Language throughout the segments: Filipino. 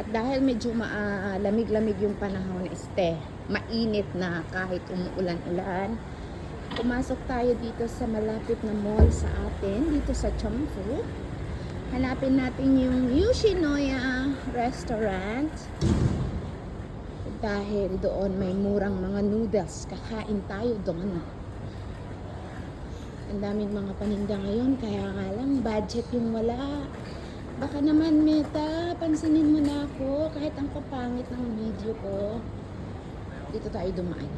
At dahil medyo lamig-lamig yung panahon, mainit na kahit umuulan-ulan, pumasok tayo dito sa malapit na mall sa atin, dito sa Chongfu. Hanapin natin yung Yoshinoya Restaurant. Dahil doon may murang mga noodles, kakain tayo doon. Ang daming mga paninda ngayon, kaya nga lang budget yung wala. Baka naman Meta, pansinin mo na ako kahit ang papangit ng video ko. Dito tayo dumaan.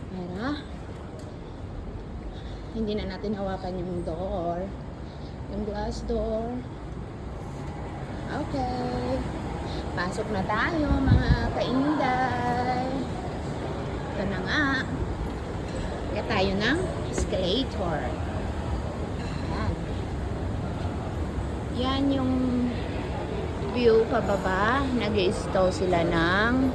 Para hindi na natin hawakan yung door, yung glass door. Okay, pasok na tayo mga kainday. Ito na nga, kaya tayo ng escalator. Yan yung view pababa. Nag-i-stow sila ng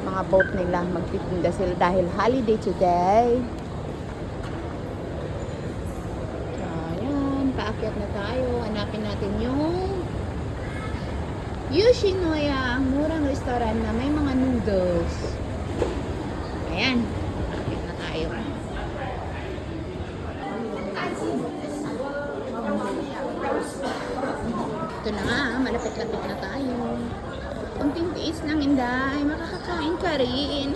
mga boat nila. Magtitinda sila dahil holiday today. So, ayan. Paakyat na tayo. Hanapin natin yung Yoshinoya, ang murang restaurant na may mga noodles. Ayan. Paakyat na tayo. Ito na nga, malapit-lapit na tayo. Kunting tiis lang, Inday. Makakakain ka rin.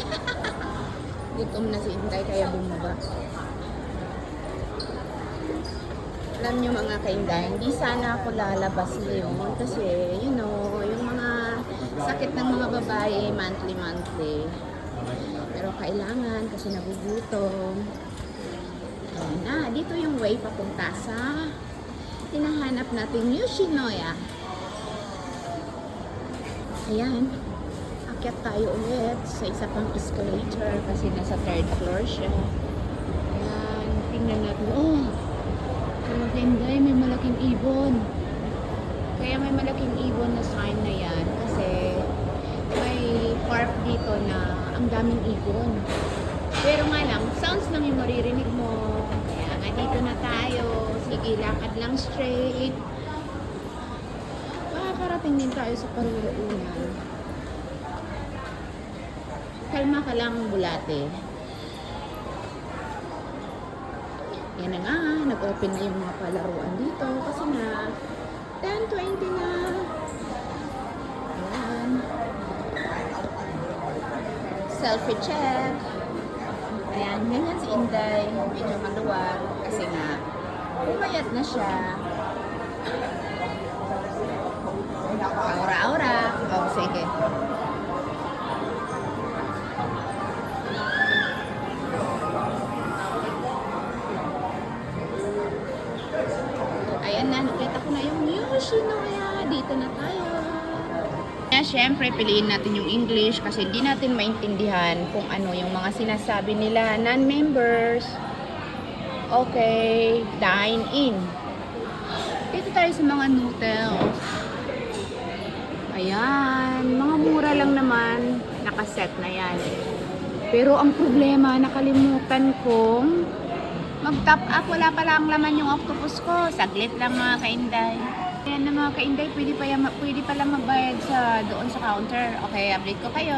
Gutom na si Inday, kaya bumaba. Alam nyo mga kainday, hindi sana ako lalabas ngayon. Kasi, you know, yung mga sakit ng mga babae, monthly. Pero kailangan kasi nagugutom. Ayan na, dito yung way papunta sa hinahanap natin Yoshinoya. Ayan, akyat tayo ulit sa isa pang escalator kasi nasa 3rd floor siya. Ayan, tingnan natin. Oh, Inday, may malaking ibon. Kaya may malaking ibon na sign na yan kasi may park dito na ang daming ibon. Pero nga lang, sounds lang yung maririnig mo. Kaya nga dito na tayo. Sige, lakad lang straight. Makakarating din tayo sa Paruraunan. Kalma ka lang, bulate. Yan na nga, nag-open na yung mga palaruan dito. Kasi na, 10:20 na. Ayan. Selfie check. Ayan, ganyan si Inday. Medyo maluwag. Kasi nga, pumayat na siya. Aura-aura. Oh, sige. Ayan na, nakita ko na yung Yoshinoya. Dito na tayo. Kaya syempre, piliin natin yung English kasi hindi natin maintindihan kung ano yung mga sinasabi nila non-members. Okay, dine in. Dito tayo sa mga noodles. Ayan, mga mura lang naman. Nakaset na yan. Pero ang problema, nakalimutan kong mag-top up. Wala pala ang laman yung octopus ko. Saglit lang mga kainday. Ayan na mga kainday, pwede pala magbayad doon sa counter. Okay, update ko kayo.